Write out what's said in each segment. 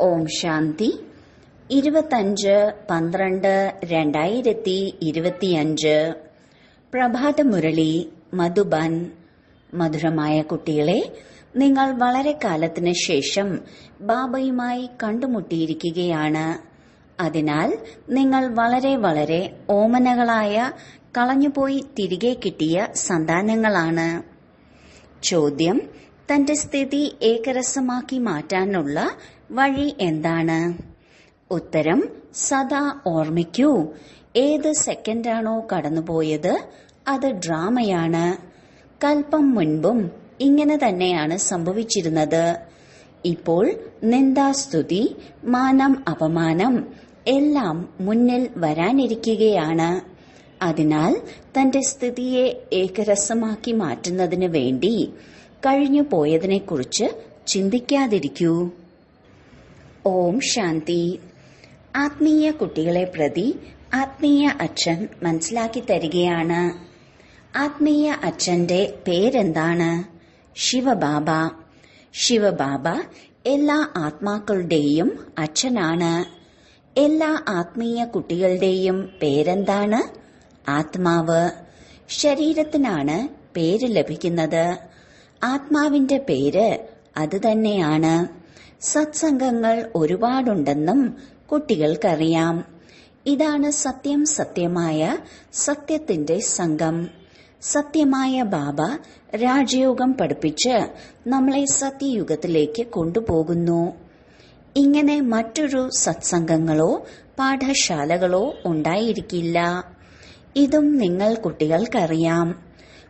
ഓം ശാന്തി 25/12/2025 പ്രഭാതമുരളി മധുബൻ. മധുരമായ കുട്ടികളെ, നിങ്ങൾ വളരെ കാലത്തിന് ശേഷം ബാബയുമായി കണ്ടുമുട്ടിയിരിക്കുകയാണ്. അതിനാൽ നിങ്ങൾ വളരെ വളരെ ഓമനകളായ കളഞ്ഞുപോയി തിരികെ കിട്ടിയ സന്താനങ്ങളാണ്. ചോദ്യം: തന്റെ സ്ഥിതി ഏകരസമാക്കി മാറ്റാനുള്ള വഴി എന്താണ്? ഉത്തരം: സദാ ഓർമ്മിക്കൂ, ഏത് സെക്കൻഡാണോ കടന്നുപോയത് അത് ഡ്രാമയാണ്. കൽപ്പം മുൻപും ഇങ്ങനെ തന്നെയാണ് സംഭവിച്ചിരുന്നത്. ഇപ്പോൾ നിന്ദാസ്തുതി, മാനം അപമാനം എല്ലാം മുന്നിൽ വരാനിരിക്കുകയാണ്. അതിനാൽ തന്റെ സ്ഥിതിയെ ഏകരസമാക്കി മാറ്റുന്നതിന് വേണ്ടി കഴിഞ്ഞു പോയതിനെക്കുറിച്ച് ചിന്തിക്കാതിരിക്കൂ. ഓം ശാന്തി. ആത്മീയ കുട്ടികളെ പ്രതി ആത്മീയ അച്ഛൻ മനസ്സിലാക്കി തരികയാണ്. ആത്മീയ അച്ഛന്റെ പേരെന്താണ്? ശിവബാബ. ശിവബാബ എല്ലാ ആത്മാക്കളുടെയും അച്ഛനാണ്. എല്ലാ ആത്മീയ കുട്ടികളുടെയും പേരെന്താണ്? ആത്മാവ്. ശരീരത്തിനാണ് പേര് ലഭിക്കുന്നത്. ആത്മാവിന്റെ പേര് അത് തന്നെയാണ്. സത്സംഗങ്ങൾ ഒരുപാടുണ്ടെന്നും കുട്ടികൾക്കറിയാം. ഇതാണ് സത്യം സത്യമായ സത്യത്തിന്റെ സംഘം. സത്യമായ ബാബ രാജയോഗം പഠിപ്പിച്ച് നമ്മളെ സത്യയുഗത്തിലേക്ക് കൊണ്ടുപോകുന്നു. ഇങ്ങനെ മറ്റൊരു സത്സംഗങ്ങളോ പാഠശാലകളോ ഉണ്ടായിരിക്കില്ല. ഇതും നിങ്ങൾ കുട്ടികൾക്കറിയാം.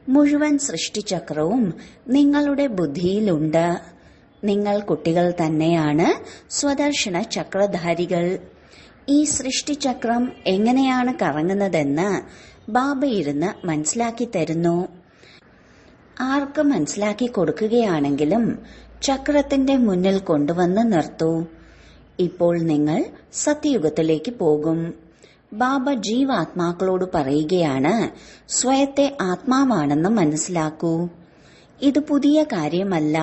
മുഴുവൻ സൃഷ്ടിചക്രവും നിങ്ങളുടെ ബുദ്ധിയിലുണ്ട്. നിങ്ങൾ കുട്ടികൾ തന്നെയാണ് സ്വദർശന ചക്രധാരികൾ. ഈ സൃഷ്ടിചക്രം എങ്ങനെയാണ് കറങ്ങുന്നതെന്ന് ബാബ ഇരുന്ന് മനസ്സിലാക്കി തരുന്നു. ആർക്ക് മനസ്സിലാക്കി കൊടുക്കുകയാണെങ്കിലും ചക്രത്തിന്റെ മുന്നിൽ കൊണ്ടുവന്ന് നിർത്തൂ. ഇപ്പോൾ നിങ്ങൾ സത്യയുഗത്തിലേക്ക് പോകും. ബാബ ജീവാത്മാക്കളോട് പറയുകയാണ്, സ്വയത്തെ ആത്മാവാണെന്ന് മനസ്സിലാക്കൂ. ഇത് പുതിയ കാര്യമല്ല.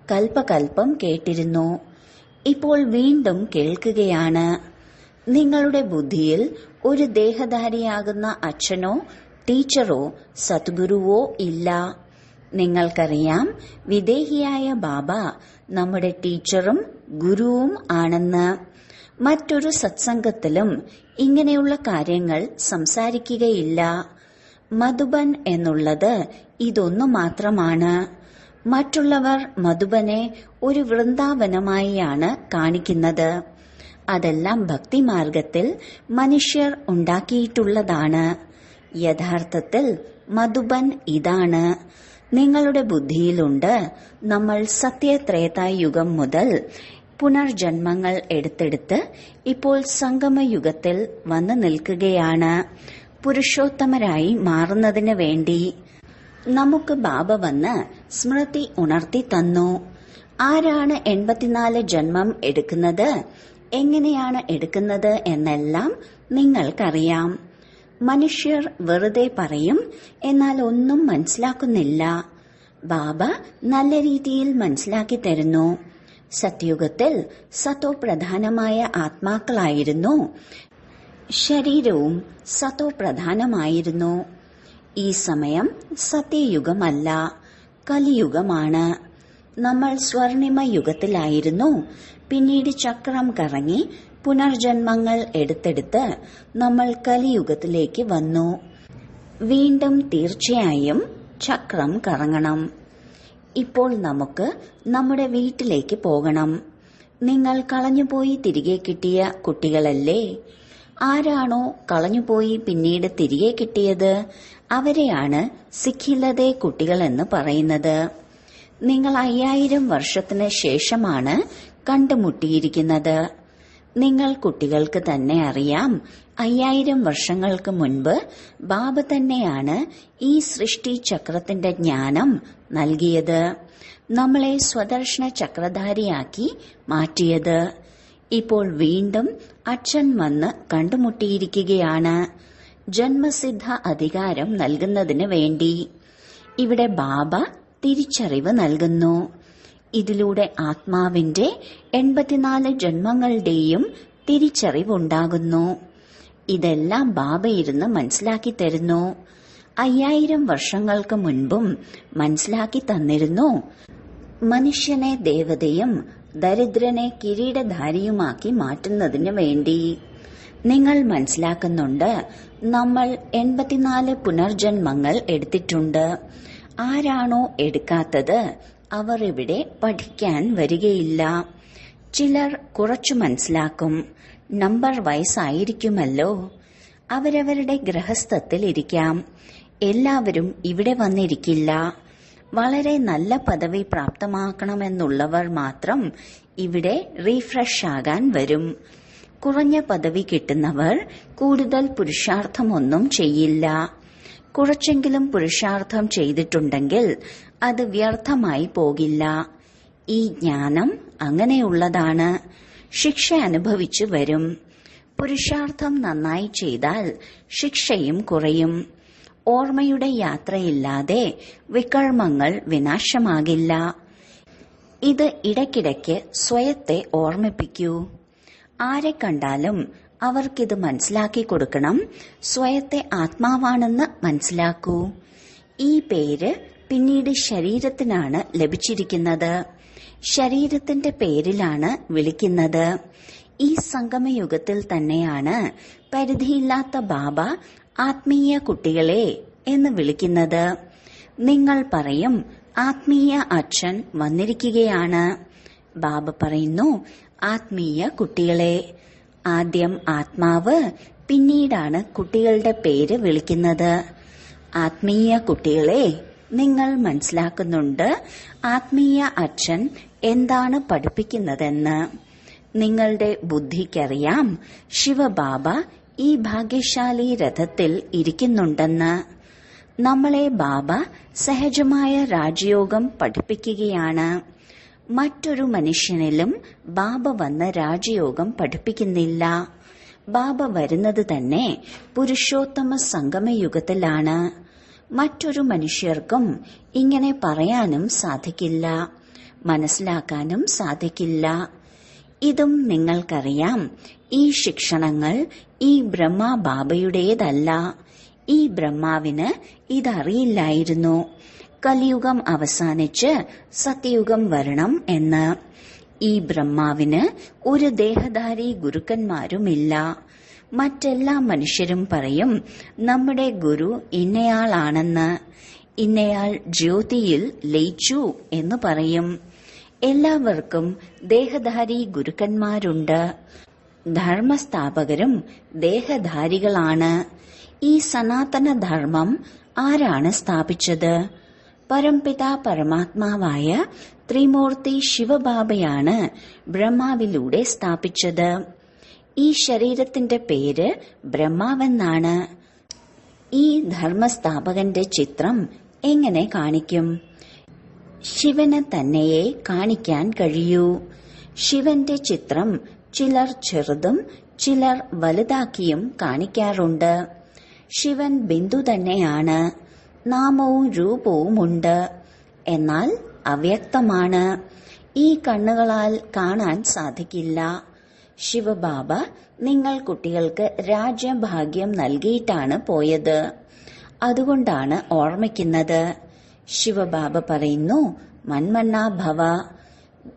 കൽപ്പകൽപ്പം കേട്ടിരുന്നു. ഇപ്പോൾ വീണ്ടും കേൾക്കുകയാണ്. നിങ്ങളുടെ ബുദ്ധിയിൽ ഒരു ദേഹധാരിയാകുന്ന അച്ഛനോ ടീച്ചറോ സദ്ഗുരുവോ ഇല്ല. നിങ്ങൾക്കറിയാം, വിദേഹിയായ ബാബ നമ്മുടെ ടീച്ചറും ഗുരുവും ആണെന്ന്. മറ്റൊരു സത്സംഗത്തിലും ഇങ്ങനെയുള്ള കാര്യങ്ങൾ സംസാരിക്കുകയില്ല. മധുബൻ എന്നുള്ളത് ഇതൊന്നു മാത്രമാണ്. മറ്റുള്ളവർ മധുബനെ ഒരു വൃന്ദാവനമായാണ് കാണിക്കുന്നത്. അതെല്ലാം ഭക്തിമാർഗത്തിൽ മനുഷ്യർ ഉണ്ടാക്കിയിട്ടുള്ളതാണ്. യഥാർത്ഥത്തിൽ മധുബൻ ഇതാണ്. നിങ്ങളുടെ ബുദ്ധിയിലുണ്ട്, നമ്മൾ സത്യത്രേതായുഗം മുതൽ പുനർജന്മങ്ങൾ എടുത്തെടുത്ത് ഇപ്പോൾ സംഗമയുഗത്തിൽ വന്നു നിൽക്കുകയാണ്. പുരുഷോത്തമരായി മാറുന്നതിന് വേണ്ടി നമുക്ക് ബാബ വന്ന് സ്മൃതി ഉണർത്തി തന്നു. ആരാണ് 84 ജന്മം എടുക്കുന്നത്, എങ്ങനെയാണ് എടുക്കുന്നത് എന്നെല്ലാം നിങ്ങൾക്കറിയാം. മനുഷ്യർ വെറുതെ പറയും, എന്നാൽ ഒന്നും മനസ്സിലാക്കുന്നില്ല. ബാബ നല്ല രീതിയിൽ മനസ്സിലാക്കി തരുന്നു. സത്യുഗത്തിൽ സത്തോ പ്രധാനമായ ആത്മാക്കളായിരുന്നു. ശരീരവും സത്തോ പ്രധാനമായിരുന്നു. ഈ സമയം സത്യയുഗമല്ല, കലിയുഗമാണ്. നമ്മൾ സ്വർണിമ യുഗത്തിലായിരുന്നു. പിന്നീട് ചക്രം കറങ്ങി പുനർജന്മങ്ങൾ എടുത്തെടുത്ത് നമ്മൾ കലിയുഗത്തിലേക്ക് വന്നു. വീണ്ടും തീർച്ചയായും ചക്രം കറങ്ങണം. ഇപ്പോൾ നമുക്ക് നമ്മുടെ വീട്ടിലേക്ക് പോകണം. നിങ്ങൾ കളഞ്ഞുപോയി തിരികെ കിട്ടിയ കുട്ടികളല്ലേ? ആരാണോ കളഞ്ഞുപോയി പിന്നീട് തിരികെ കിട്ടിയത് അവരെയാണ് സിഖിലതേ കുട്ടികളെന്ന് പറയുന്നത്. നിങ്ങൾ 5000 വർഷത്തിന് ശേഷമാണ് കണ്ടുമുട്ടിയിരിക്കുന്നത്. നിങ്ങൾ കുട്ടികൾക്ക് തന്നെ അറിയാം, 5000 വർഷങ്ങൾക്ക് മുൻപ് ബാബ തന്നെയാണ് ഈ സൃഷ്ടി ചക്രത്തിന്റെ ജ്ഞാനം നൽകിയത്. നമ്മളെ സ്വദർശന ചക്രധാരിയാക്കി മാറ്റിയത്. ഇപ്പോൾ വീണ്ടും അച്ഛൻ വന്ന് കണ്ടുമുട്ടിയിരിക്കുകയാണ്. ജന്മസിദ്ധ അധികാരം നൽകുന്നതിന് വേണ്ടി ഇവിടെ ബാബ തിരിച്ചറിവ് നൽകുന്നു. ഇതിലൂടെ ആത്മാവിന്റെ 84 ജന്മങ്ങളുടെയും തിരിച്ചറിവുണ്ടാകുന്നു. ഇതെല്ലാം ബാബ ഇരുന്ന് മനസ്സിലാക്കി തരുന്നു. 5000 വർഷങ്ങൾക്ക് മുൻപും മനസ്സിലാക്കി തന്നിരുന്നു. മനുഷ്യനെ ദേവതയും ദരിദ്രനെ കിരീടധാരിയുമാക്കി മാറ്റുന്നതിന് വേണ്ടി. നിങ്ങൾ മനസ്സിലാക്കുന്നുണ്ട്, നമ്മൾ 84 പുനർജന്മങ്ങൾ എടുത്തിട്ടുണ്ട്. ആരാണോ എടുക്കാത്തത് അവർ ഇവിടെ പഠിക്കാൻ വരികയില്ല. ചിലർ കുറച്ചു മനസ്സിലാക്കും, നമ്പർ വയസ്സായിരിക്കുമല്ലോ, അവരവരുടെ ഗൃഹസ്ഥത്തിൽ ഇരിക്കാം, എല്ലാവരും ഇവിടെ വന്നിരിക്കില്ല. വളരെ നല്ല പദവി പ്രാപ്തമാക്കണമെന്നുള്ളവർ മാത്രം ഇവിടെ റീഫ്രഷ് ആകാൻ വരും. കുറഞ്ഞ പദവി കിട്ടുന്നവർ കൂടുതൽ പുരുഷാർത്ഥമൊന്നും ചെയ്യില്ല. കുറച്ചെങ്കിലും പുരുഷാർത്ഥം ചെയ്തിട്ടുണ്ടെങ്കിൽ അത് വ്യർത്ഥമായി പോകില്ല. ഈ ജ്ഞാനം അങ്ങനെയുള്ളതാണ്. ശിക്ഷ അനുഭവിച്ചു വരും. പുരുഷാർത്ഥം നന്നായി ചെയ്താൽ ശിക്ഷയും കുറയും. ഓർമ്മയുടെ യാത്രയില്ലാതെ വികർമ്മങ്ങൾ വിനാശമാകില്ല. ഇത് ഇടയ്ക്കിടയ്ക്ക് സ്വയത്തെ ഓർമ്മിപ്പിക്കൂ. ആരെ കണ്ടാലും അവർക്കിത് മനസ്സിലാക്കി കൊടുക്കണം. സ്വയത്തെ ആത്മാവാണെന്ന് മനസ്സിലാക്കൂ. ഈ പേര് പിന്നീട് ശരീരത്തിനാണ് ലഭിച്ചിരിക്കുന്നത്. ശരീരത്തിന്റെ പേരിലാണ് വിളിക്കുന്നത്. ഈ സംഗമയുഗത്തിൽ തന്നെയാണ് പരിധിയില്ലാത്ത ബാബ ആത്മീയ കുട്ടികളെ എന്ന് വിളിക്കുന്നത്. നിങ്ങൾ പറയും, ആത്മീയ അച്ഛൻ വന്നിരിക്കുകയാണ്. ബാബ പറയുന്നു, ആത്മീയ കുട്ടികളെ. ആദ്യം ആത്മാവ്, പിന്നീടാണ് കുട്ടികളുടെ പേര് വിളിക്കുന്നത്. ആത്മീയ കുട്ടികളെ, നിങ്ങൾ മനസ്സിലാക്കുന്നുണ്ട് ആത്മീയ അച്ഛൻ എന്താണ് പഠിപ്പിക്കുന്നതെന്ന്. നിങ്ങളുടെ ബുദ്ധിക്കറിയാം ശിവബാബ ഈ ഭാഗ്യശാലി രഥത്തിൽ ഇരിക്കുന്നുണ്ടെന്ന്. നമ്മളെ ബാബ സഹജമായ രാജയോഗം പഠിപ്പിക്കുകയാണ്. മറ്റൊരു മനുഷ്യനിലും ബാബ വന്ന് രാജയോഗം പഠിപ്പിക്കുന്നില്ല. ബാബ വരുന്നത് തന്നെ പുരുഷോത്തമ സംഗമയുഗത്തിലാണ്. മറ്റൊരു മനുഷ്യർക്കും ഇങ്ങനെ പറയാനും സാധിക്കില്ല, മനസ്സിലാക്കാനും സാധിക്കില്ല. ഇതും നിങ്ങൾക്കറിയാം. ഈ ശിക്ഷണങ്ങൾ ഈ ബ്രഹ്മ ബാബയുടേതല്ല. ഈ ബ്രഹ്മാവിന് ഇതറിയില്ലായിരുന്നു. കലിയുഗം അവസാനിച്ച് സത്യയുഗം വരണം എന്ന്. ഈ ബ്രഹ്മാവിന് ഒരു ദേഹധാരി ഗുരുക്കന്മാരുമില്ല. മറ്റെല്ലാ മനുഷ്യരും പറയും, നമ്മുടെ ഗുരു ഇന്നയാളാണെന്ന്. ഇന്നയാൾ ജ്യോതിയിൽ ലയിച്ചു എന്ന് പറയും. എല്ലാവർക്കും ദേഹധാരി ഗുരുക്കന്മാരുണ്ട്. ധർമ്മസ്ഥാപകരും ദേഹധാരികളാണ്. ഈ സനാതന ധർമ്മം ആരാണ് സ്ഥാപിച്ചത്? പരംപിത പരമാത്മാവായ ത്രിമൂർത്തി ശിവബാബയാണ് ബ്രഹ്മാവിലൂടെ സ്ഥാപിച്ചത്. ഈ ശരീരത്തിന്റെ പേര് ബ്രഹ്മാവെന്നാണ്. ഈ ധർമ്മസ്ഥാപകന്റെ ചിത്രം എങ്ങനെ കാണിക്കും? ശിവന് തന്നെയേ കാണിക്കാൻ കഴിയൂ. ശിവന്റെ ചിത്രം ചിലർ ചെറുതും ചിലർ വലുതാക്കിയും കാണിക്കാറുണ്ട്. ശിവൻ ബിന്ദു തന്നെയാണ്. നാമവും രൂപവുമുണ്ട്. എന്നാൽ അവ്യക്തമാണ്. ഈ കണ്ണുകളാൽ കാണാൻ സാധിക്കില്ല. ശിവബാബ നിങ്ങൾ കുട്ടികൾക്ക് രാജ്യഭാഗ്യം നൽകിയിട്ടാണ് പോയത്. അതുകൊണ്ടാണ് ഓർമ്മിക്കുന്നത്. ശിവബാബ പറയുന്നു, മന്മന്നാ ഭവ.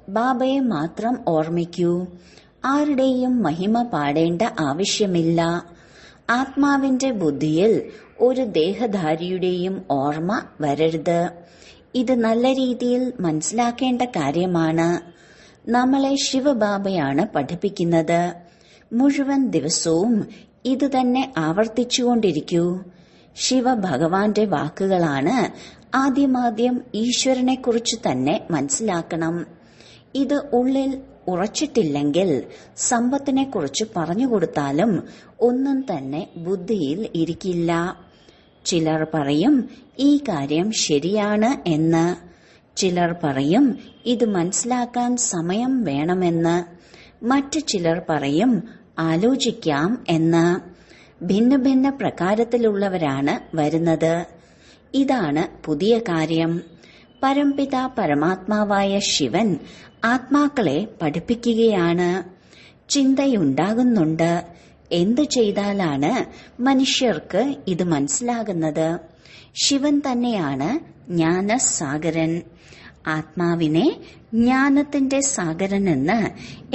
ബാബയെ മാത്രം ഓർമ്മിക്കൂ. ആരുടെയും മഹിമ പാടേണ്ട ആവശ്യമില്ല. ആത്മാവിന്റെ ബുദ്ധിയിൽ ഒരു ദേഹധാരിയുടെയും ഓർമ്മ വരരുത്. ഇത് നല്ല രീതിയിൽ മനസ്സിലാക്കേണ്ട കാര്യമാണ്. നമ്മളെ ശിവബാബയാണ് പഠിപ്പിക്കുന്നത്. മുഴുവൻ ദിവസവും ഇതുതന്നെ ആവർത്തിച്ചുകൊണ്ടിരിക്കൂ. ശിവഭഗവാന്റെ വാക്കുകളാണ്. ആദ്യമാദ്യം ഈശ്വരനെക്കുറിച്ച് തന്നെ മനസ്സിലാക്കണം. ഇത് ഉള്ളിൽ ഉറച്ചിട്ടില്ലെങ്കിൽ സമ്പത്തിനെക്കുറിച്ച് പറഞ്ഞുകൊടുത്താലും ഒന്നും തന്നെ ബുദ്ധിയിൽ ഇരിക്കില്ല. ചിലർ പറയും ഈ കാര്യം ശരിയാണ് എന്ന്. ചിലർ പറയും ഇത് മനസ്സിലാക്കാൻ സമയം വേണമെന്ന്. മറ്റു ചിലർ പറയും ആലോചിക്കാം എന്ന്. ഭിന്ന ഭിന്ന പ്രകാരത്തിലുള്ളവരാണ് വരുന്നത്. ഇതാണ് പുതിയ കാര്യം. പരംപിത പരമാത്മാവായ ശിവൻ ആത്മാക്കളെ പഠിപ്പിക്കുകയാണ്. ചിന്തയുണ്ടാകുന്നുണ്ട്. എന്തു ചെയ്താലാണ് മനുഷ്യർക്ക് ഇത് മനസ്സിലാകുന്നത്? ശിവൻ തന്നെയാണ് ജ്ഞാനസാഗരൻ. ആത്മാവിനെ ജ്ഞാനത്തിന്റെ സാഗരൻ എന്ന്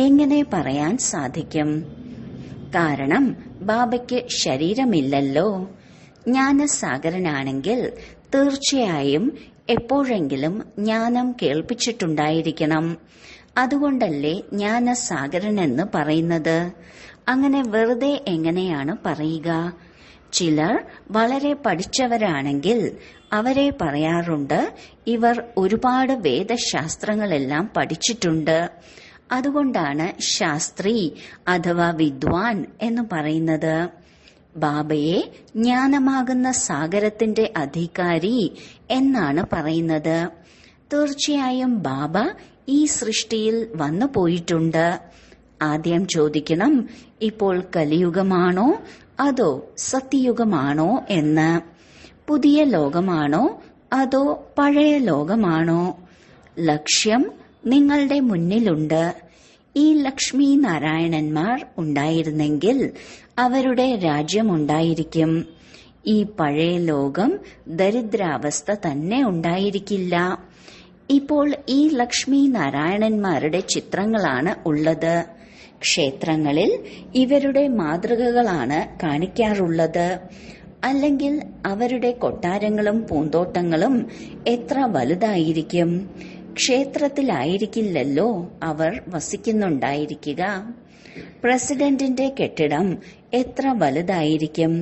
എങ്ങനെ പറയാൻ സാധിക്കും? കാരണം ബാബയ്ക്ക് ശരീരമില്ലല്ലോ. ജ്ഞാനസാഗരനാണെങ്കിൽ തീർച്ചയായും എപ്പോഴെങ്കിലും ജ്ഞാനം കേൾപ്പിച്ചിട്ടുണ്ടായിരിക്കണം. അതുകൊണ്ടല്ലേ ജ്ഞാനസാഗരൻ എന്ന് പറയുന്നത്. അങ്ങനെ വെറുതെ എങ്ങനെയാണ് പറയുക? ചിലർ വളരെ പഠിച്ചവരാണെങ്കിൽ അവരെ പറയാറുണ്ട്, ഇവർ ഒരുപാട് വേദശാസ്ത്രങ്ങളെല്ലാം പഠിച്ചിട്ടുണ്ട്, അതുകൊണ്ടാണ് ശാസ്ത്രി അഥവാ വിദ്വാൻ എന്ന് പറയുന്നത്. ബാബയെ ജ്ഞാനമാകുന്ന സാഗരത്തിന്റെ അധികാരി എന്നാണ് പറയുന്നത്. തീർച്ചയായും ബാബ ഈ സൃഷ്ടിയിൽ വന്നു പോയിട്ടുണ്ട്. ആദ്യം ചോദിക്കണം, ഇപ്പോൾ കലിയുഗമാണോ അതോ സത്യയുഗമാണോ എന്ന്. പുതിയ ലോകമാണോ അതോ പഴയ ലോകമാണോ? ലക്ഷ്യം നിങ്ങളുടെ മുന്നിലുണ്ട്. ഈ ലക്ഷ്മി നാരായണന്മാർ ഉണ്ടായിരുന്നെങ്കിൽ അവരുടെ രാജ്യമുണ്ടായിരിക്കും. ഈ പഴയ ലോകം ദരിദ്രാവസ്ഥ തന്നെ ഉണ്ടായിരിക്കില്ല. ഇപ്പോൾ ഈ ലക്ഷ്മി നാരായണന്മാരുടെ ചിത്രങ്ങളാണ് ഉള്ളത്. ക്ഷേത്രങ്ങളിൽ ഇവരുടെ മാതൃകകളാണ് കാണിക്കാറുള്ളത്. അല്ലെങ്കിൽ അവരുടെ കൊട്ടാരങ്ങളും പൂന്തോട്ടങ്ങളും എത്ര വലുതായിരിക്കും. ക്ഷേത്രത്തിലായിരിക്കില്ലല്ലോ അവർ വസിക്കുന്നുണ്ടായിരിക്കുക. പ്രസിഡന്റിന്റെ കെട്ടിടം എത്ര വലുതായിരിക്കും.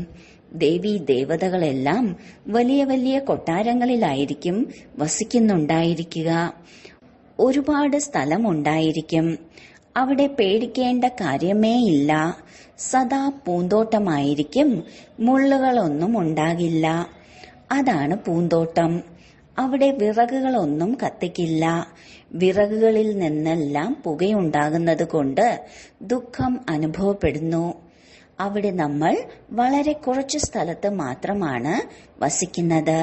ദേവീ ദേവതകളെല്ലാം വലിയ വലിയ കൊട്ടാരങ്ങളിലായിരിക്കും വസിക്കുന്നുണ്ടായിരിക്കുക. ഒരുപാട് സ്ഥലമുണ്ടായിരിക്കും. അവിടെ പേടിക്കേണ്ട കാര്യമേ ഇല്ല. സദാ പൂന്തോട്ടമായിരിക്കും. മുള്ളുകളൊന്നും ഉണ്ടാകില്ല. അതാണ് പൂന്തോട്ടം. അവിടെ വിറകുകളൊന്നും കത്തിക്കില്ല. വിറകുകളിൽ നിന്നെല്ലാം പുകയുണ്ടാകുന്നത് കൊണ്ട് ദുഃഖം അനുഭവപ്പെടുന്നു. അവിടെ നമ്മൾ വളരെ കുറച്ചു സ്ഥലത്ത് മാത്രമാണ് വസിക്കുന്നത്.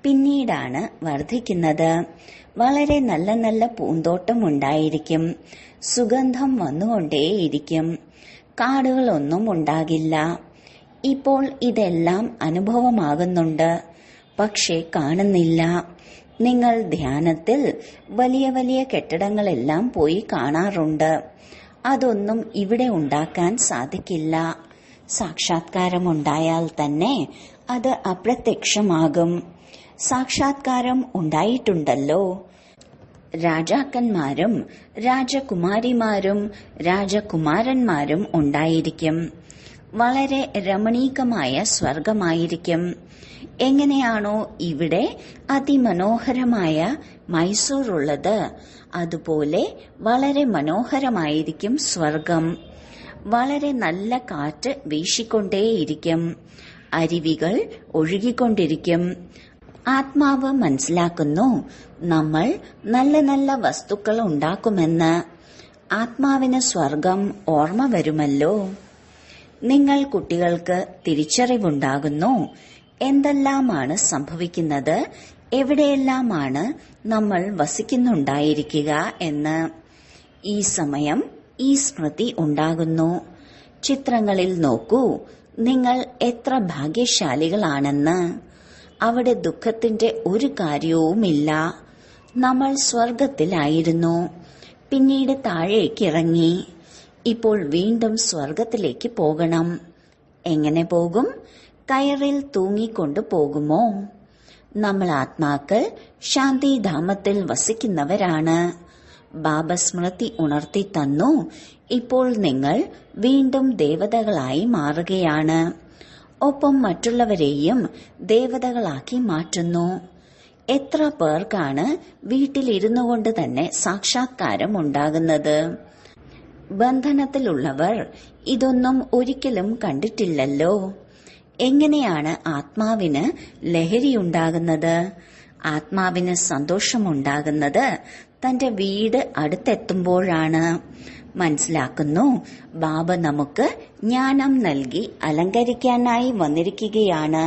പിന്നീടാണ് വർദ്ധിക്കുന്നത്. വളരെ നല്ല നല്ല പൂന്തോട്ടം ഉണ്ടായിരിക്കും. സുഗന്ധം വന്നുകൊണ്ടേയിരിക്കും. കാടുകളൊന്നും ഉണ്ടാകില്ല. ഇപ്പോൾ ഇതെല്ലാം അനുഭവമാകുന്നുണ്ട്, പക്ഷെ കാണുന്നില്ല. നിങ്ങൾ ധ്യാനത്തിൽ വലിയ വലിയ കെട്ടിടങ്ങളെല്ലാം പോയി കാണാറുണ്ട്. അതൊന്നും ഇവിടെ ഉണ്ടാക്കാൻ സാധിക്കില്ല. സാക്ഷാത്കാരമുണ്ടായാൽ തന്നെ അത് അപ്രത്യക്ഷമാകും. സാക്ഷാത്കാരം ഉണ്ടായിട്ടുണ്ടല്ലോ. രാജാക്കന്മാരും രാജകുമാരിമാരും രാജകുമാരന്മാരും ഉണ്ടായിരിക്കും. വളരെ രമണീകമായ സ്വർഗമായിരിക്കും. എങ്ങനെയാണോ ഇവിടെ അതിമനോഹരമായ മൈസൂർ ഉള്ളത്, അതുപോലെ വളരെ മനോഹരമായിരിക്കും സ്വർഗം. വളരെ നല്ല കാറ്റ് വീശിക്കൊണ്ടേയിരിക്കും. അരുവികൾ ഒഴുകിക്കൊണ്ടിരിക്കും. ആത്മാവ് മനസ്സിലാക്കുന്നു, നമ്മൾ നല്ല നല്ല വസ്തുക്കൾ ഉണ്ടാക്കുമെന്ന്. ആത്മാവിന് സ്വർഗം ഓർമ്മ വരുമല്ലോ. നിങ്ങൾ കുട്ടികൾക്ക് തിരിച്ചറിവുണ്ടാകുന്നു എന്തെല്ലാമാണ് സംഭവിക്കുന്നത്, എവിടെയെല്ലാമാണ് നമ്മൾ വസിക്കുന്നുണ്ടായിരിക്കുക എന്ന്. ഈ സമയം ഈ സ്മൃതി ഉണ്ടാകുന്നു. ചിത്രങ്ങളിൽ നോക്കൂ, നിങ്ങൾ എത്ര ഭാഗ്യശാലികളാണെന്ന്. അവിടെ ദുഃഖത്തിന്റെ ഒരു കാര്യവുമില്ല. നമ്മൾ സ്വർഗത്തിലായിരുന്നു, പിന്നീട് താഴേക്ക് ഇറങ്ങി. ഇപ്പോൾ വീണ്ടും സ്വർഗത്തിലേക്ക് പോകണം. എങ്ങനെ പോകും? കയറിൽ തൂങ്ങിക്കൊണ്ടു പോകുമോ? നമ്മൾ ആത്മാക്കൾ ശാന്തിധാമത്തിൽ വസിക്കുന്നവരാണ്. ബാബ സ്മൃതി ഉണർത്തി തന്നു, ഇപ്പോൾ നിങ്ങൾ വീണ്ടും ദേവതകളായി മാറുകയാണ്. ഒപ്പം മറ്റുള്ളവരെയും ദേവതകളാക്കി മാറ്റുന്നു. എത്ര പേർക്കാണ് വീട്ടിലിരുന്നു കൊണ്ട് തന്നെ സാക്ഷാത്കാരം ഉണ്ടാകുന്നത്? ബന്ധനത്തിലുള്ളവർ ഇതൊന്നും ഒരിക്കലും കണ്ടിട്ടില്ലല്ലോ. എങ്ങനെയാണ് ആത്മാവിന് ലഹരിയുണ്ടാകുന്നത്? ആത്മാവിന് സന്തോഷമുണ്ടാകുന്നത് തന്റെ വീട് അടുത്തെത്തുമ്പോഴാണ്. മനസ്സിലാക്കുന്നു, ബാബ നമുക്ക് ജ്ഞാനം നൽകി അലങ്കരിക്കാനായി വന്നിരിക്കുകയാണ്.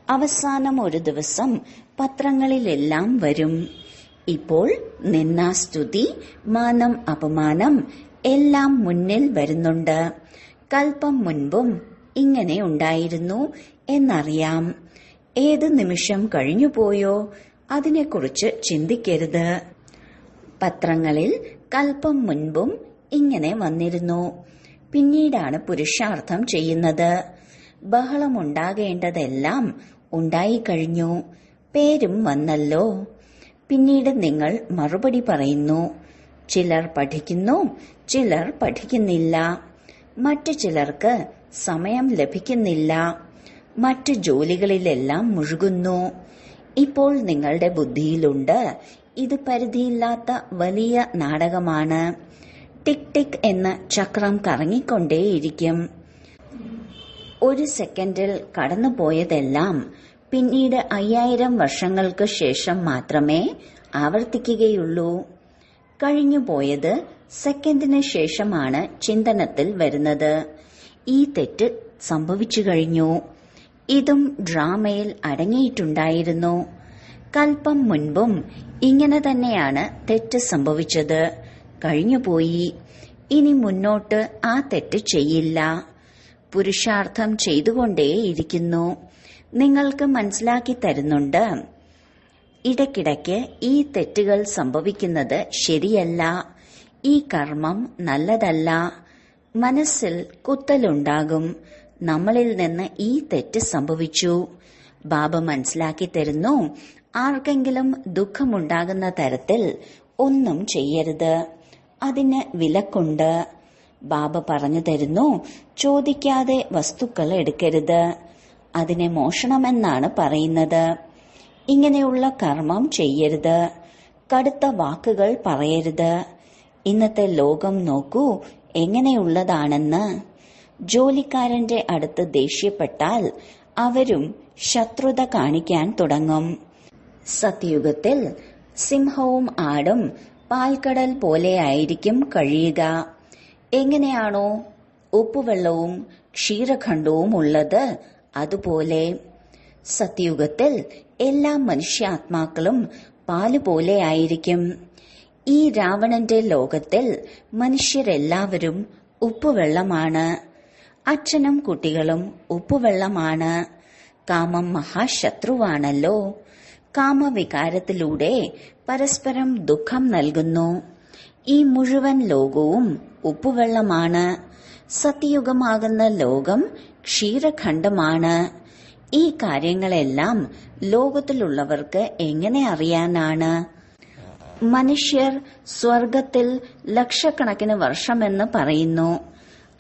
അവസാനം ഒരു ദിവസം പത്രങ്ങളിലെല്ലാം വരും. ഇപ്പോൾ നിന്ദാസ്തുതി, മാനം, അപമാനം എല്ലാം മുന്നിൽ വരുന്നുണ്ട്. കൽപ്പം മുൻപും ഇങ്ങനെ ഉണ്ടായിരുന്നു എന്നറിയാം. ഏത് നിമിഷം കഴിഞ്ഞുപോയോ അതിനെക്കുറിച്ച് ചിന്തിക്കരുത്. പത്രങ്ങളിൽ കൽപ്പം മുൻപും ഇങ്ങനെ വന്നിരുന്നു. പിന്നീടാണ് പുരുഷാർത്ഥം ചെയ്യുന്നത്. ബഹളമുണ്ടാകേണ്ടതെല്ലാം ഉണ്ടായിക്കഴിഞ്ഞു. പേരും വന്നല്ലോ. പിന്നീട് നിങ്ങൾ മറുപടി പറയുന്നു. ചിലർ പഠിക്കുന്നു, ചിലർ പഠിക്കുന്നില്ല. മറ്റു ചിലർക്ക് സമയം ലഭിക്കുന്നില്ല. മറ്റു ജോലികളിലെല്ലാം മുഴുകുന്നു. ഇപ്പോൾ നിങ്ങളുടെ ബുദ്ധിയിലുണ്ട്, ഇത് പരിധിയില്ലാത്ത വലിയ നാടകമാണ്. ടിക് ടിക് എന്ന ചക്രം കറങ്ങിക്കൊണ്ടേയിരിക്കും. ഒരു സെക്കൻഡിൽ കടന്നുപോയതെല്ലാം പിന്നീട് 5000 വർഷങ്ങൾക്ക് ശേഷം മാത്രമേ ആവർത്തിക്കുകയുള്ളൂ. കഴിഞ്ഞുപോയത് സെക്കൻഡിന് ശേഷമാണ് ചിന്തനത്തിൽ വരുന്നത്. ഈ തെറ്റ് സംഭവിച്ചു കഴിഞ്ഞു. ഇതും ഡ്രാമയിൽ അടങ്ങിയിട്ടുണ്ടായിരുന്നു. കൽപ്പം മുൻപും ഇങ്ങനെ തന്നെയാണ് തെറ്റ് സംഭവിച്ചത്. കഴിഞ്ഞുപോയി. ഇനി മുന്നോട്ട് ആ തെറ്റ് ചെയ്യില്ല. പുരുഷാർത്ഥം ചെയ്തുകൊണ്ടേയിരിക്കുന്നു. നിങ്ങൾക്ക് മനസ്സിലാക്കി തരുന്നുണ്ട്. ഇടയ്ക്കിടയ്ക്ക് ഈ തെറ്റുകൾ സംഭവിക്കുന്നത് ശരിയല്ല. ഈ കർമ്മം നല്ലതല്ല. മനസ്സിൽ കുത്തലുണ്ടാകും. നമ്മളിൽ നിന്ന് ഈ തെറ്റ് സംഭവിച്ചു. ബാബ മനസ്സിലാക്കി തരുന്നു, ആർക്കെങ്കിലും ദുഃഖമുണ്ടാകുന്ന തരത്തിൽ ഒന്നും ചെയ്യരുത്. അതിന് വിലക്കുണ്ട്. ബാബ പറഞ്ഞു തരുന്നു, ചോദിക്കാതെ വസ്തുക്കൾ എടുക്കരുത്. അതിനെ മോഷണമെന്നാണ് പറയുന്നത്. ഇങ്ങനെയുള്ള കർമ്മം ചെയ്യരുത്. കടുത്ത വാക്കുകൾ പറയരുത്. ഇന്നത്തെ ലോകം നോക്കൂ എങ്ങനെയുള്ളതാണെന്ന്. ജോലിക്കാരന്റെ അടുത്ത് ദേഷ്യപ്പെട്ടാൽ അവരും ശത്രുത കാണിക്കാൻ തുടങ്ങും. സത്യുഗത്തിൽ സിംഹവും ആടും പാൽക്കടൽ പോലെയായിരിക്കും കഴിയുക. എങ്ങനെയാണോ ഉപ്പുവെള്ളവും ക്ഷീരഖണ്ഡവും ഉള്ളത് അതുപോലെ. സത്യുഗത്തിൽ എല്ലാ മനുഷ്യാത്മാക്കളും പാലുപോലെയായിരിക്കും. ഈ രാവണന്റെ ലോകത്തിൽ മനുഷ്യരെല്ലാവരും ഉപ്പുവെള്ളമാണ്. അച്ഛനും കുട്ടികളും ഉപ്പുവെള്ളമാണ്. കാമം മഹാശത്രുവാണല്ലോ. കാമവികാരത്തിലൂടെ പരസ്പരം ദുഃഖം നൽകുന്നു. ഈ മുഴുവൻ ലോകവും ഉപ്പുവെള്ളമാണ്. സത്യയുഗമാകുന്ന ലോകം ക്ഷീരഖണ്ഡമാണ്. ഈ കാര്യങ്ങളെല്ലാം ലോകത്തിലുള്ളവർക്ക് എങ്ങനെ അറിയാനാണ്? മനുഷ്യർ സ്വർഗത്തിൽ ലക്ഷക്കണക്കിന് വർഷമെന്ന് പറയുന്നു.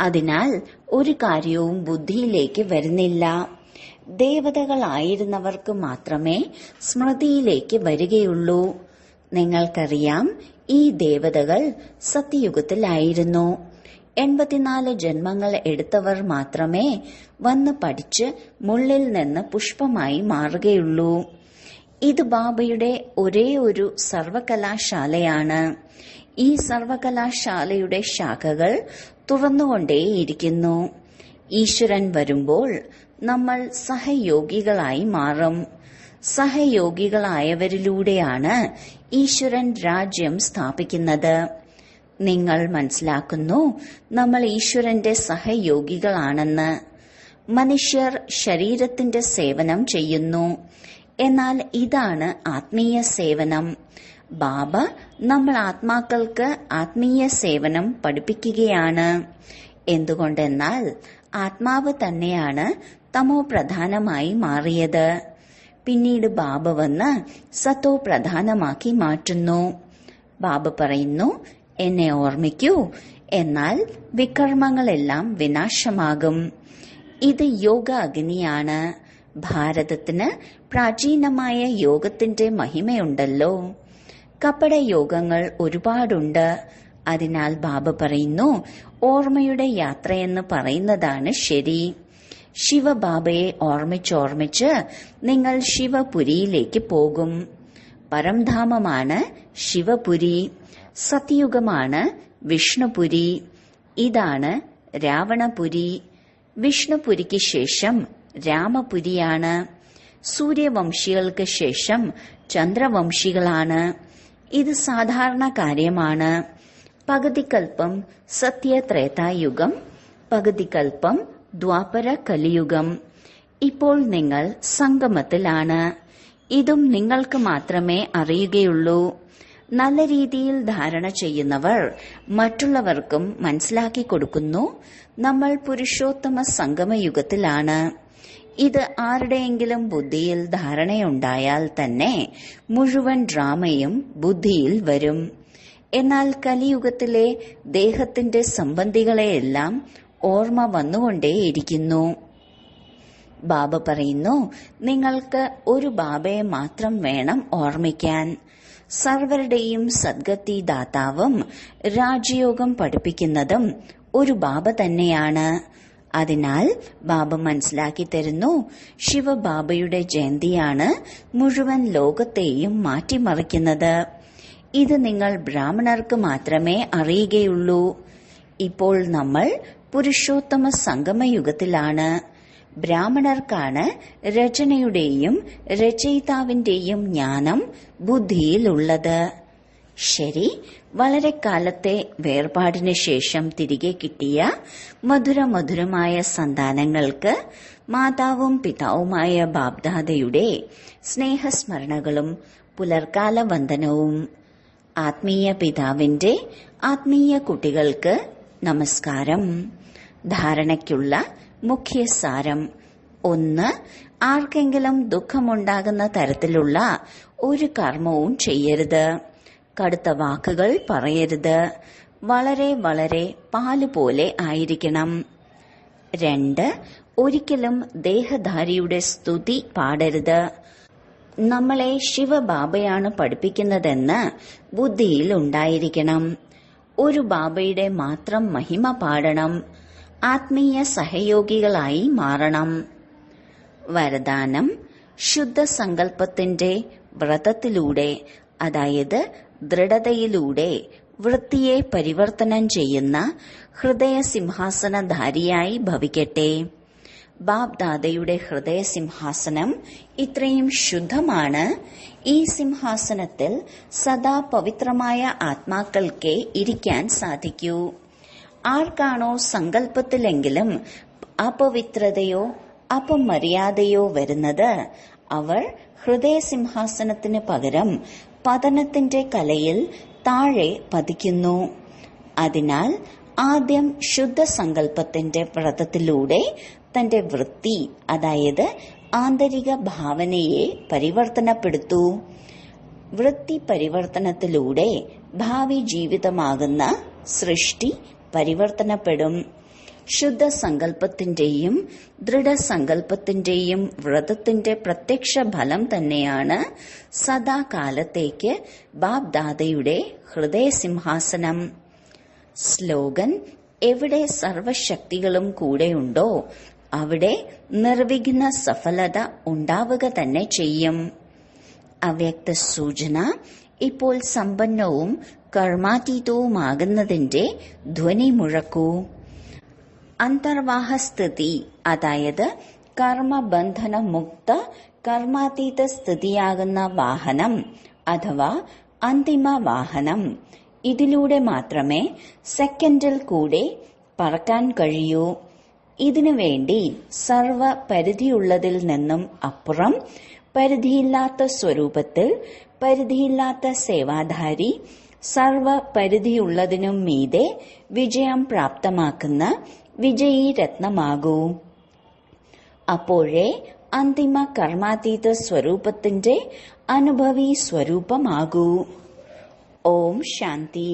അതിനാൽ ഒരു കാര്യവും ബുദ്ധിയിലേക്ക് വരുന്നില്ല. ദേവതകളായിരുന്നവർക്ക് മാത്രമേ സ്മൃതിയിലേക്ക് വരികയുള്ളൂ. നിങ്ങൾക്കറിയാം, ഈ ദേവതകൾ സത്യയുഗത്തിലായിരുന്നു. 84 ജന്മങ്ങൾ എടുത്തവർ മാത്രമേ വന്ന് പഠിച്ച് മുള്ളിൽ നിന്ന് പുഷ്പമായി മാറുകയുള്ളൂ. ഇത് ബാബയുടെ ഒരേ ഒരു സർവകലാശാലയാണ്. ഈ സർവകലാശാലയുടെ ശാഖകൾ തുറന്നുകൊണ്ടേയിരിക്കുന്നു. ഈശ്വരൻ വരുമ്പോൾ നമ്മൾ സഹയോഗികളായി മാറും. സഹയോഗികളായവരിലൂടെയാണ് ഈശ്വരൻ രാജ്യം സ്ഥാപിക്കുന്നത്. നിങ്ങൾ മനസ്സിലാക്കുന്നു, നമ്മൾ ഈശ്വരന്റെ സഹയോഗികളാണെന്ന്. മനുഷ്യർ ശരീരത്തിന്റെ സേവനം ചെയ്യുന്നു. എന്നാൽ ഇതാണ് ആത്മീയ സേവനം. ബാബ നമ്മൾ ആത്മാക്കൾക്ക് ആത്മീയ സേവനം പഠിപ്പിക്കുകയാണ്. എന്തുകൊണ്ടെന്നാൽ ആത്മാവ് തന്നെയാണ് തമോ പ്രധാനമായി മാറിയത്. പിന്നീട് ബാബ വന്ന് സത്തോ പ്രധാനമാക്കി മാറ്റുന്നു. ബാബ പറയുന്നു, എന്നെ ഓർമ്മിക്കൂ, എന്നാൽ വികർമ്മങ്ങളെല്ലാം വിനാശമാകും. ഇത് യോഗ അഗ്നിയാണ്. ഭാരതത്തിന് പ്രാചീനമായ യോഗത്തിന്റെ മഹിമയുണ്ടല്ലോ. കപട യോഗങ്ങൾ ഒരുപാടുണ്ട്. അതിനാൽ ബാബ പറയുന്നു, ഓർമ്മയുടെ യാത്രയെന്ന് പറയുന്നതാണ് ശരി. ശിവബാബയെ ഓർമ്മിച്ചോർമ്മിച്ച് നിങ്ങൾ ശിവപുരിയിലേക്ക് പോകും. പരംധാമമാണ് ശിവപുരി. സത്യുഗമാണ് വിഷ്ണുപുരി. ഇതാണ് രാവണപുരി. വിഷ്ണുപുരിക്ക് ശേഷം രാമപുരിയാണ്. സൂര്യവംശികൾക്ക് ശേഷം ചന്ദ്രവംശികളാണ്. ഇത് സാധാരണ കാര്യമാണ്. പകുതിക്കൽപ്പം സത്യത്രേതായുഗം, പകുതിക്കൽപ്പം ദ്വാപര കലിയുഗം. ഇപ്പോൾ നിങ്ങൾ സംഗമത്തിലാണ്. ഇതും നിങ്ങൾക്ക് മാത്രമേ അറിയുകയുള്ളൂ. നല്ല രീതിയിൽ ധാരണ ചെയ്യുന്നവർ മറ്റുള്ളവർക്കും മനസ്സിലാക്കി കൊടുക്കുന്നു. നമ്മൾ പുരുഷോത്തമ സംഗമയുഗത്തിലാണ്. ഇത് ആരുടെയെങ്കിലും ബുദ്ധിയിൽ ധാരണയുണ്ടായാൽ തന്നെ മുഴുവൻ ഡ്രാമയും ബുദ്ധിയിൽ വരും. എന്നാൽ കലിയുഗത്തിലെ ദേഹത്തിന്റെ സംബന്ധികളെയെല്ലാം ഓർമ്മ വന്നുകൊണ്ടേയിരിക്കുന്നു. ബാബ പറയുന്നു, നിങ്ങൾക്ക് ഒരു ബാബയെ മാത്രം വേണം ഓർമ്മിക്കാൻ. സർവരുടെയും സദ്ഗതി ദാതാവും രാജയോഗം പഠിപ്പിക്കുന്നതും ഒരു ബാബ തന്നെയാണ്. അതിനാൽ ബാബ മനസ്സിലാക്കി തരുന്നു, ശിവബാബയുടെ ജയന്തിയാണ് മുഴുവൻ ലോകത്തെയും മാറ്റിമറിക്കുന്നത്. ഇത് നിങ്ങൾ ബ്രാഹ്മണർക്ക് മാത്രമേ അറിയുകയുള്ളൂ. ഇപ്പോൾ നമ്മൾ പുരുഷോത്തമ സംഗമയുഗത്തിലാണ്. ബ്രാഹ്മണർക്കാണ് രചനയുടെയും രചയിതാവിന്റെയും ജ്ഞാനം ബുദ്ധിയിലുള്ളത്. ശരി, വളരെ കാലത്തെ വേർപാടിന് ശേഷം തിരികെ കിട്ടിയ മധുരമധുരമായ സന്താനങ്ങൾക്ക് മാതാവും പിതാവുമായ ബാബ്ദാദയുടെ സ്നേഹസ്മരണകളും പുലർക്കാല വന്ദനവും. ആത്മീയ പിതാവിന്റെ ആത്മീയ കുട്ടികൾക്ക് നമസ്കാരം. ധാരണയ്ക്കുള്ള മുഖ്യസാരം: 1. ആർക്കെങ്കിലും ദുഃഖമുണ്ടാകുന്ന തരത്തിലുള്ള ഒരു കർമ്മവും ചെയ്യരുത്. കടുത്ത വാക്കുകൾ പറയരുത്. വളരെ വളരെ പാലുപോലെ ആയിരിക്കണം. 2. ഒരിക്കലും ദേഹധാരിയുടെ സ്തുതി പാടരുത്. നമ്മളെ ശിവബാബയാണ് പഠിപ്പിക്കുന്നതെന്ന് ബുദ്ധിയിൽ ഉണ്ടായിരിക്കണം. ഒരു ബാബയുടെ മാത്രം മഹിമ പാടണം. ആത്മീയ സഹയോഗികളായി മാറണം. വരദാനം: ശുദ്ധ സങ്കല്പത്തിന്റെ വ്രതത്തിലൂടെ, അതായത് ദൃഢതയിലൂടെ വൃത്തിയെ പരിവർത്തനം ചെയ്യുന്ന ഹൃദയസിംഹാസനധാരിയായി ഭവിക്കട്ടെ. ബാബ്ദാദയുടെ ഹൃദയസിംഹാസനം ഇത്രയും ശുദ്ധമാണ്. ഈ സിംഹാസനത്തിൽ സദാ പവിത്രമായ ആത്മാക്കൾക്കേ ഇരിക്കാൻ സാധിക്കൂ. ആർക്കാണോ സങ്കല്പത്തിലെങ്കിലും അപവിത്രതയോ അപമര്യാദയോ വരുന്നത്, അവർ ഹൃദയസിംഹാസനത്തിന് പകരം പതനത്തിന്റെ കലയിൽ താഴെ പതിക്കുന്നു. അതിനാൽ ആദ്യം ശുദ്ധ സങ്കല്പത്തിന്റെ വ്രതത്തിലൂടെ തന്റെ വൃത്തി, അതായത് ആന്തരിക ഭാവനയെ പരിവർത്തനപ്പെടുത്തൂ. വൃത്തി പരിവർത്തനത്തിലൂടെ ഭാവി ജീവിതമാകുന്ന സൃഷ്ടി പരിവർത്തനപ്പെടും. ശുദ്ധ സങ്കല്പത്തിന്റെയും ദൃഢസങ്കല്പത്തിന്റെയും വ്രതത്തിന്റെ പ്രത്യക്ഷ ഫലം തന്നെയാണ് സദാകാലത്തേക്ക് ബാബ്ദാദയുടെ ഹൃദയസിംഹാസനം. സ്ലോഗൻ: എവിടെ സർവശക്തികളും കൂടെയുണ്ടോ അവിടെ നിർവിഘ്ന സഫലത ഉണ്ടാവുക തന്നെ ചെയ്യും. അവ്യക്ത സൂചന: ഇപ്പോൾ സമ്പന്നവും കർമാതീതവുമാകുന്നതിന്റെ ധ്വനി മുഴക്കൂ. അന്തർവാഹസ്ഥിതി, അതായത് കർമ്മബന്ധന മുക്ത കർമാതീത സ്ഥിതിയാകുന്ന വാഹനം അഥവാ അന്തിമ വാഹനം. ഇതിലൂടെ മാത്രമേ സെക്കൻഡിൽ കൂടെ പറക്കാൻ കഴിയൂ. ഇതിനു വേണ്ടി സർവ പരിധിയുള്ളതിൽ നിന്നും അപ്പുറം പരിധിയില്ലാത്ത സ്വരൂപത്തിൽ പരിധിയില്ലാത്ത സേവാധാരി, സർവ പരിധിയുള്ളതിനും മീതെ വിജയം പ്രാപ്തമാക്കുന്ന വിജയീ രത്നമാകൂ. അപ്പോഴേ അന്തിമ കർമാതീത സ്വരൂപത്തിന്റെ അനുഭവി സ്വരൂപമാകൂ. ഓം ശാന്തി.